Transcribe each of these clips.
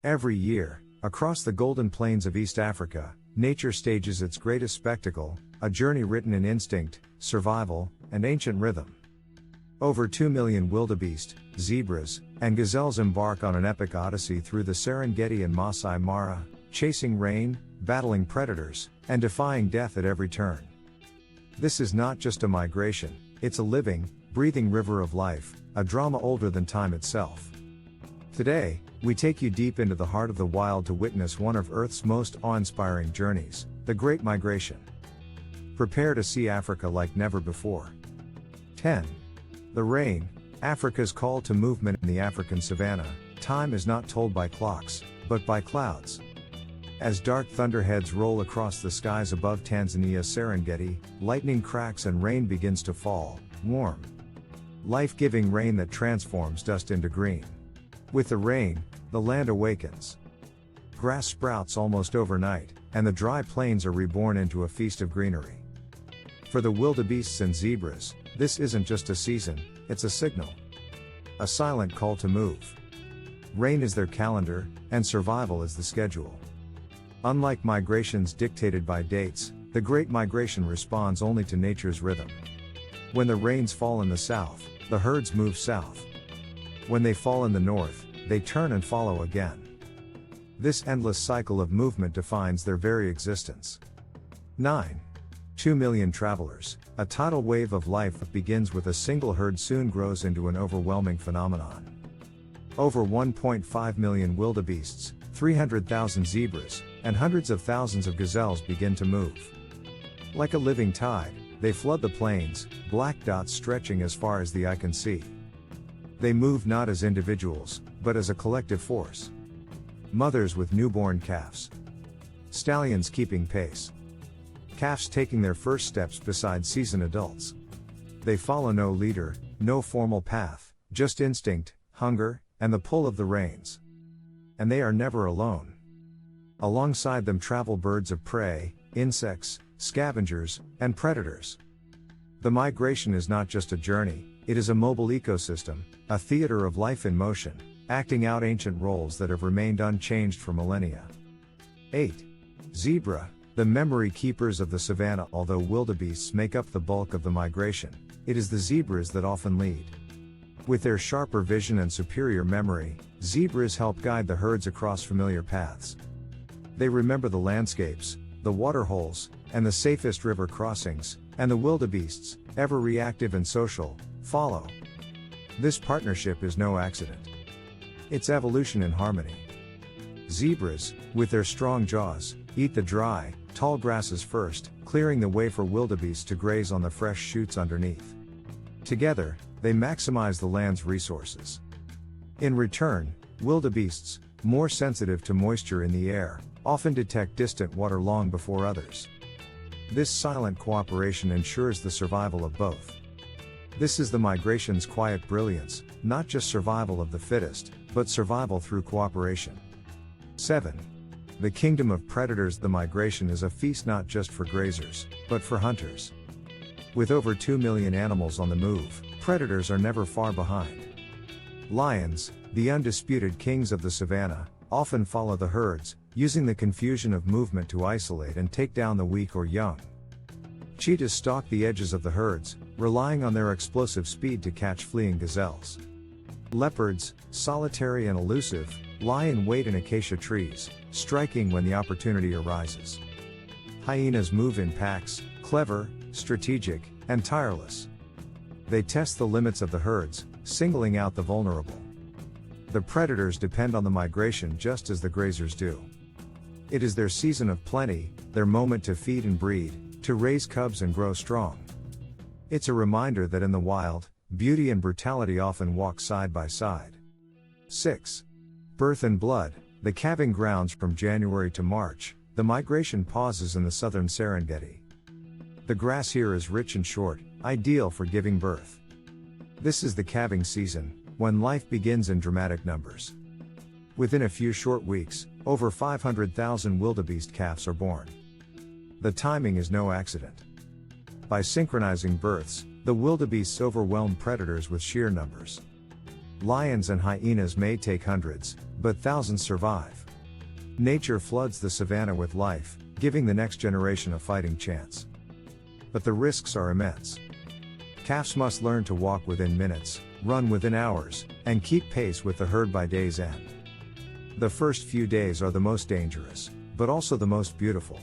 Every year, across the golden plains of East Africa, nature stages its greatest spectacle, a journey written in instinct, survival, and ancient rhythm. Over 2 million wildebeest, zebras, and gazelles embark on an epic odyssey through the Serengeti and Maasai Mara, chasing rain, battling predators, and defying death at every turn. This is not just a migration, it's a living, breathing river of life, a drama older than time itself. Today, we take you deep into the heart of the wild to witness one of Earth's most awe-inspiring journeys, the Great Migration. Prepare to see Africa like never before. 10. The rain, Africa's call to movement in the African savanna. Time is not told by clocks, but by clouds. As dark thunderheads roll across the skies above Tanzania's Serengeti, lightning cracks and rain begins to fall, warm, life-giving rain that transforms dust into green. With the rain, the land awakens. Grass sprouts almost overnight, and the dry plains are reborn into a feast of greenery. For the wildebeests and zebras, this isn't just a season, it's a signal. A silent call to move. Rain is their calendar, and survival is the schedule. Unlike migrations dictated by dates, the Great Migration responds only to nature's rhythm. When the rains fall in the south, the herds move south. When they fall in the north, they turn and follow again. This endless cycle of movement defines their very existence. 9. 2 million travelers, a tidal wave of life that begins with a single herd soon grows into an overwhelming phenomenon. Over 1.5 million wildebeests, 300,000 zebras, and hundreds of thousands of gazelles begin to move. Like a living tide, they flood the plains, black dots stretching as far as the eye can see. They move not as individuals, but as a collective force. Mothers with newborn calves. Stallions keeping pace. Calves taking their first steps beside seasoned adults. They follow no leader, no formal path, just instinct, hunger, and the pull of the reins. And they are never alone. Alongside them travel birds of prey, insects, scavengers, and predators. The migration is not just a journey, it is a mobile ecosystem, a theater of life in motion, acting out ancient roles that have remained unchanged for millennia. 8. Zebra, the memory keepers of the savanna. Although wildebeests make up the bulk of the migration, it is the zebras that often lead. With their sharper vision and superior memory, zebras help guide the herds across familiar paths. They remember the landscapes, the waterholes, and the safest river crossings, and the wildebeests, ever reactive and social, follow. This partnership is no accident. It's evolution in harmony. Zebras, with their strong jaws, eat the dry, tall grasses first, clearing the way for wildebeests to graze on the fresh shoots underneath. Together, they maximize the land's resources. In return, wildebeests, more sensitive to moisture in the air, often detect distant water long before others. This silent cooperation ensures the survival of both. This is the migration's quiet brilliance, not just survival of the fittest, but survival through cooperation. 7. The kingdom of predators. The migration is a feast not just for grazers, but for hunters. With over 2 million animals on the move, predators are never far behind. Lions, the undisputed kings of the savanna, often follow the herds, using the confusion of movement to isolate and take down the weak or young. Cheetahs stalk the edges of the herds, relying on their explosive speed to catch fleeing gazelles. Leopards, solitary and elusive, lie in wait in acacia trees, striking when the opportunity arises. Hyenas move in packs, clever, strategic, and tireless. They test the limits of the herds, singling out the vulnerable. The predators depend on the migration just as the grazers do. It is their season of plenty, their moment to feed and breed, to raise cubs and grow strong. It's a reminder that in the wild, beauty and brutality often walk side by side. 6. Birth and blood, the calving grounds. From January to March, the migration pauses in the southern Serengeti. The grass here is rich and short, ideal for giving birth. This is the calving season, when life begins in dramatic numbers. Within a few short weeks, over 500,000 wildebeest calves are born. The timing is no accident. By synchronizing births, the wildebeests overwhelm predators with sheer numbers. Lions and hyenas may take hundreds, but thousands survive. Nature floods the savanna with life, giving the next generation a fighting chance. But the risks are immense. Calves must learn to walk within minutes, run within hours, and keep pace with the herd by day's end. The first few days are the most dangerous, but also the most beautiful.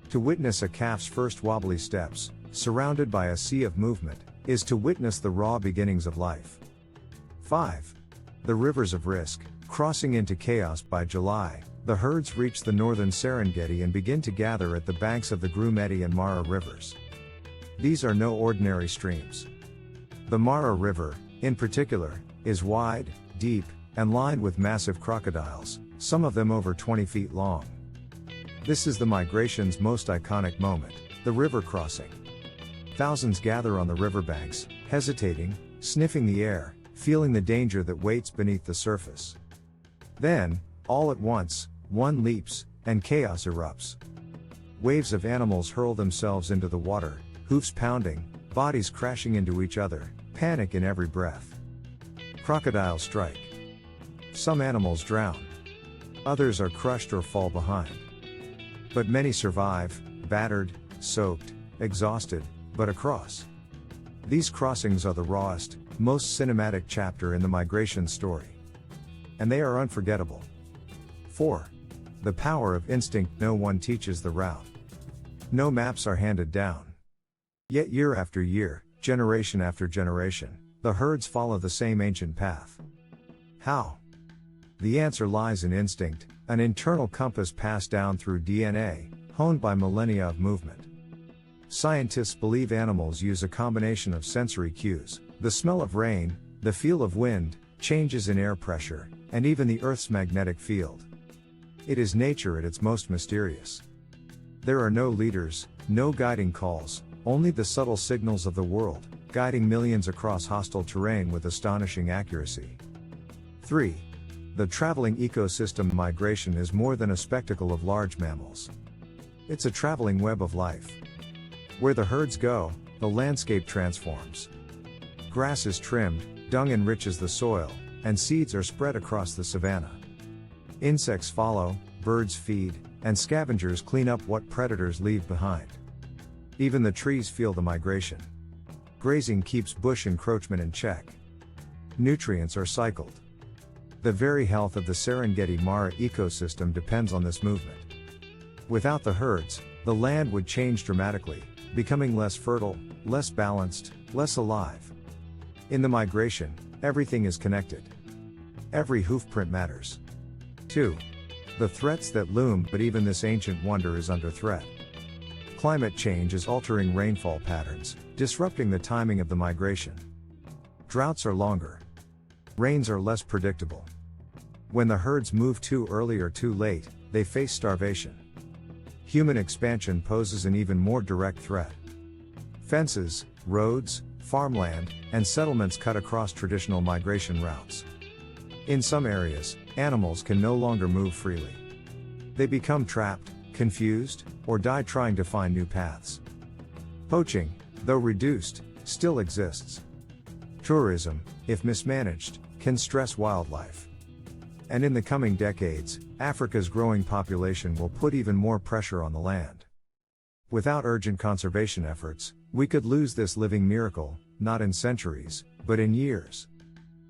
To witness a calf's first wobbly steps, surrounded by a sea of movement, is to witness the raw beginnings of life. 5. The rivers of risk, crossing into chaos. By July, the herds reach the northern Serengeti and begin to gather at the banks of the Grumeti and Mara rivers. These are no ordinary streams. The Mara River, in particular, is wide, deep, and lined with massive crocodiles, some of them over 20 feet long. This is the migration's most iconic moment, the river crossing. Thousands gather on the riverbanks, hesitating, sniffing the air, feeling the danger that waits beneath the surface. Then, all at once, one leaps, and chaos erupts. Waves of animals hurl themselves into the water, hoofs pounding, bodies crashing into each other, panic in every breath. Crocodiles strike. Some animals drown. Others are crushed or fall behind. But many survive, battered, soaked, exhausted, but across. These crossings are the rawest, most cinematic chapter in the migration story. And they are unforgettable. 4. The power of instinct. No one teaches the route. No maps are handed down. Yet year after year, generation after generation, the herds follow the same ancient path. How? The answer lies in instinct, an internal compass passed down through DNA, honed by millennia of movement. Scientists believe animals use a combination of sensory cues, the smell of rain, the feel of wind, changes in air pressure, and even the Earth's magnetic field. It is nature at its most mysterious. There are no leaders, no guiding calls, only the subtle signals of the world, guiding millions across hostile terrain with astonishing accuracy. 3. The traveling ecosystem. Migration is more than a spectacle of large mammals. It's a traveling web of life. Where the herds go, the landscape transforms. Grass is trimmed, dung enriches the soil, and seeds are spread across the savanna. Insects follow, birds feed, and scavengers clean up what predators leave behind. Even the trees feel the migration. Grazing keeps bush encroachment in check. Nutrients are cycled. The very health of the Serengeti Mara ecosystem depends on this movement. Without the herds, the land would change dramatically, becoming less fertile, less balanced, less alive. In the migration, everything is connected. Every hoofprint matters. 2. The threats that loom. But even this ancient wonder is under threat. Climate change is altering rainfall patterns, disrupting the timing of the migration. Droughts are longer. Rains are less predictable. When the herds move too early or too late, they face starvation. Human expansion poses an even more direct threat. Fences, roads, farmland, and settlements cut across traditional migration routes. In some areas, animals can no longer move freely. They become trapped, confused, or die trying to find new paths. Poaching, though reduced, still exists. Tourism, if mismanaged, can stress wildlife. And in the coming decades, Africa's growing population will put even more pressure on the land. Without urgent conservation efforts, we could lose this living miracle, not in centuries, but in years.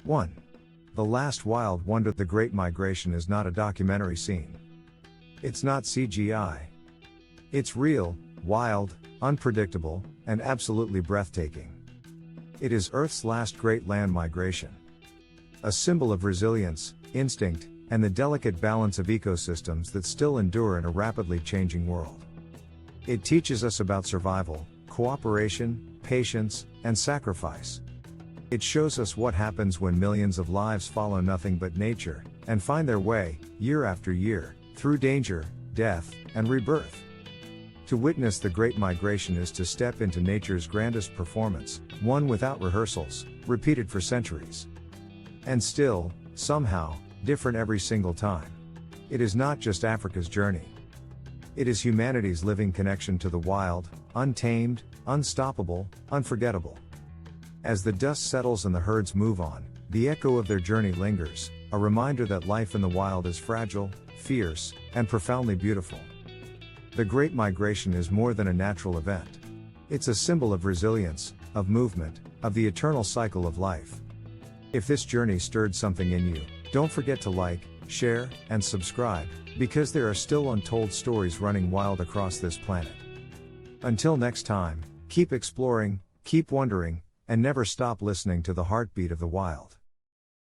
1. The last wild wonder. The Great Migration is not a documentary scene. It's not CGI. It's real, wild, unpredictable, and absolutely breathtaking. It is Earth's last great land migration. A symbol of resilience, instinct, and the delicate balance of ecosystems that still endure in a rapidly changing world. It teaches us about survival, cooperation, patience, and sacrifice. It shows us what happens when millions of lives follow nothing but nature, and find their way, year after year, through danger, death, and rebirth. To witness the Great Migration is to step into nature's grandest performance, one without rehearsals, repeated for centuries. And still, somehow, different every single time. It is not just Africa's journey. It is humanity's living connection to the wild, untamed, unstoppable, unforgettable. As the dust settles and the herds move on, The echo of their journey lingers, a reminder that life in the wild is fragile, fierce, and profoundly beautiful. The Great Migration is more than a natural event. It's a symbol of resilience, of movement, of the eternal cycle of life. If this journey stirred something in you, don't forget to like, share, and subscribe, because there are still untold stories running wild across this planet. Until next time, keep exploring, keep wondering, and never stop listening to the heartbeat of the wild.